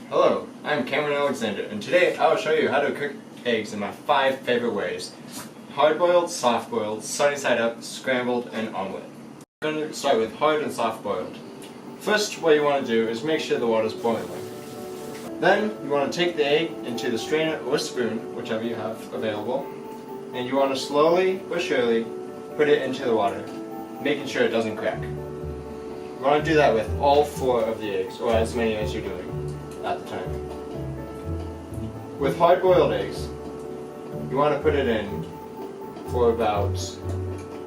Hello, I'm Cameron Alexander, and today I will show you how to cook eggs in my 5 favorite ways: hard-boiled, soft-boiled, sunny-side up, scrambled, and omelet. I'm going to start with hard and soft-boiled. First, what you want to do is make sure the water is boiling. Then, you want to take the egg into the strainer or spoon, whichever you have available, and you want to slowly but surely put it into the water, making sure it doesn't crack. You want to do that with all 4 of the eggs, or as many as you're doing at the time. With hard-boiled eggs, you want to put it in for about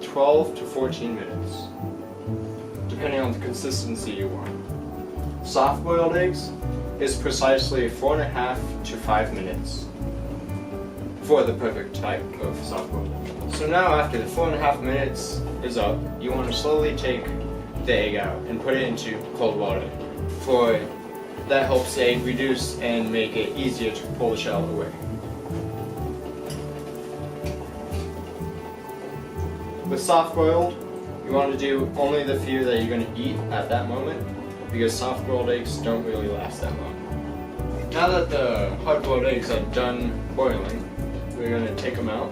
12 to 14 minutes, depending on the consistency you want. Soft-boiled eggs is precisely 4.5 to 5 minutes for the perfect type of soft-boiled egg. So now after the 4.5 minutes is up, you want to slowly take the egg out and put it into cold water. That helps the egg reduce and make it easier to pull the shell away. With soft-boiled, you want to do only the few that you're going to eat at that moment, because soft-boiled eggs don't really last that long. Now that the hard-boiled eggs are done boiling, we're going to take them out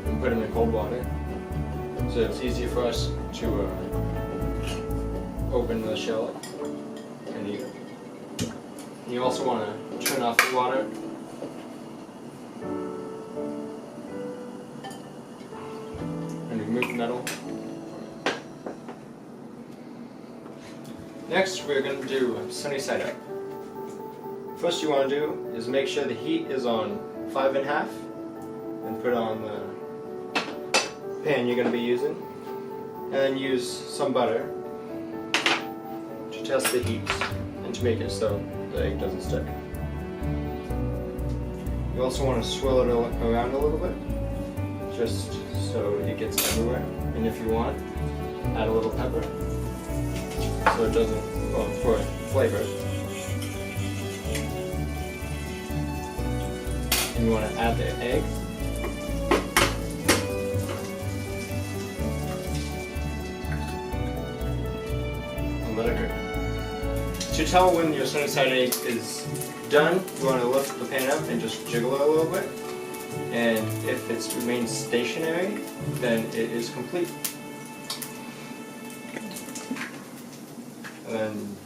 and put them in cold water, so it's easier for us to open the shell and eat it. You also want to turn off the water and remove the metal. Next, we're going to do sunny side up. First you want to do is make sure the heat is on 5.5 and put it on the pan you're going to be using, and then use some butter to test the heat and to make it so the egg doesn't stick. You also want to swirl it around a little bit, just so it gets everywhere. And if you want, add a little pepper, so it doesn't, well, for flavor. And you want to add the egg. And let it cook. To tell when your sunny side egg is done, you want to lift the pan up and just jiggle it a little bit. And if it remains stationary, then it is complete. And then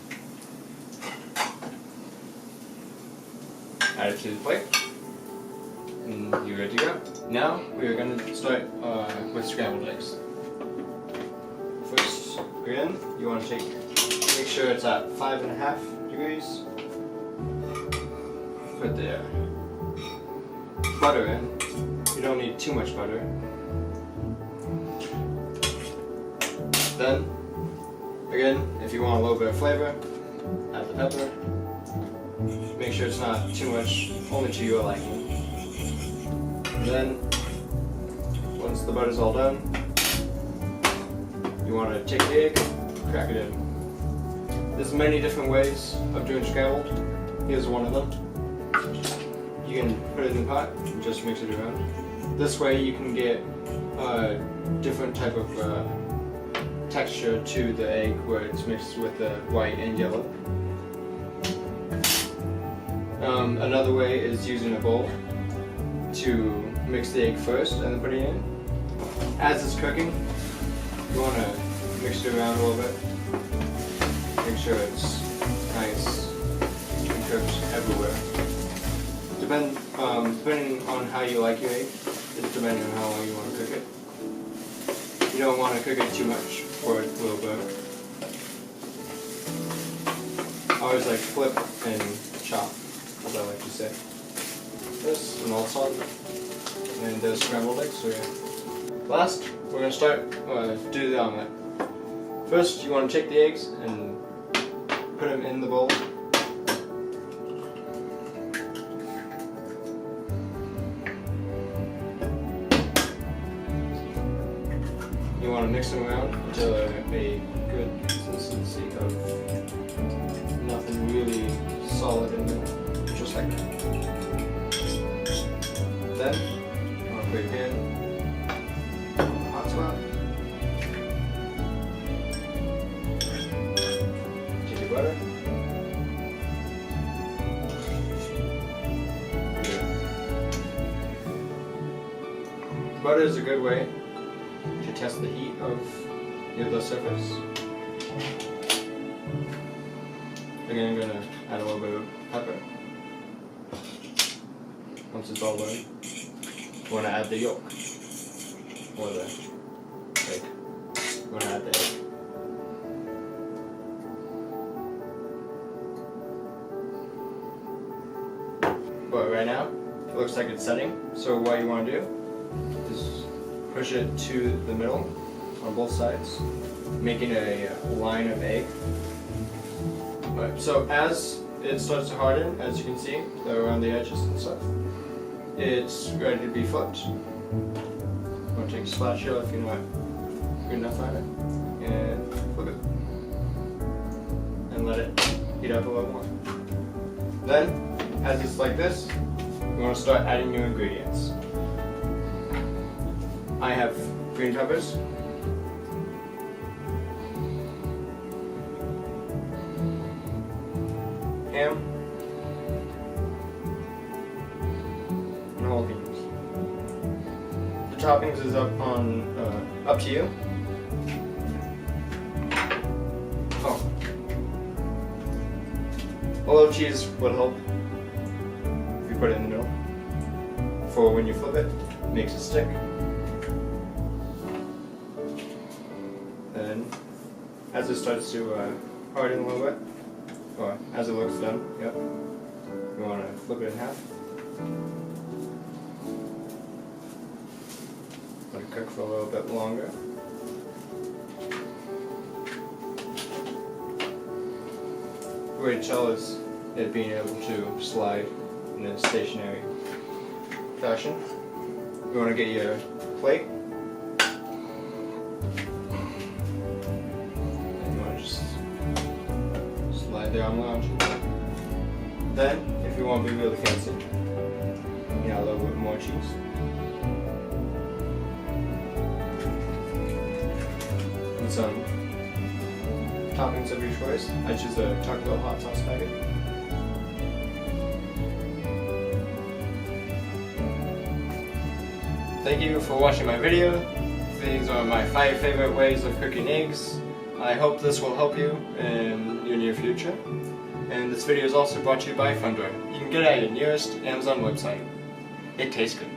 add it to the plate, and you're ready to go. Now we are going to start with scrambled eggs. First, again, you want to make sure it's at 5.5 degrees. Put the butter in. You don't need too much butter. Then, again, if you want a little bit of flavor, add the pepper. Make sure it's not too much, only to your liking. And then, once the butter's all done, you want to take the egg, crack it in. There's many different ways of doing scrambled. Here's one of them. You can put it in the pot and just mix it around. This way you can get a different type of texture to the egg where it's mixed with the white and yellow. Another way is using a bowl to mix the egg first and then put it in. As it's cooking, you want to mix it around a little bit. Make sure it's nice and cooked everywhere. Depending on how you like your egg, it's depending on how long you want to cook it. You don't want to cook it too much or it will burn. I always like flip and chop, as I like to say. This and all salt and the scrambled eggs. So yeah. Last, we're going to start do the omelet. First, you want to take the eggs and put them in the bowl. You want to mix them around until a good consistency of nothing really solid in there, just like that. Then, you want to put your pan on the hot spot. Take your butter. Butter is a good way to test the heat of the surface. Again, I'm going to add a little bit of pepper. Once it's all ready, you want to add the yolk, or the egg. You want to add the egg. But right now, it looks like it's setting, so what you want to do is push it to the middle on both sides, making a line of egg. Right, so as it starts to harden, as you can see, around the edges and stuff, it's ready to be flipped. You want to take a spatula if you're not good enough at it, and flip it. And let it heat up a little more. Then, as it's like this, you want to start adding new ingredients. I have green peppers, ham, and jalapenos. The toppings is up to you. Oh, a little cheese would help if you put it in the middle. For when you flip it, it makes it stick. Then, as it starts to harden a little bit, or as it looks done, yep, you want to flip it in half. Let it cook for a little bit longer. The way to tell is it being able to slide in a stationary fashion. You want to get your plate. And you want to just slide the omelet onto it. Then, if you want to be really fancy, you add a little bit more cheese. And some toppings of your choice. I choose a Taco Bell hot sauce packet. Thank you for watching my video. These are my 5 favorite ways of cooking eggs. I hope this will help you in your near future. And this video is also brought to you by Fundor. You can get it at your nearest Amazon website. It tastes good.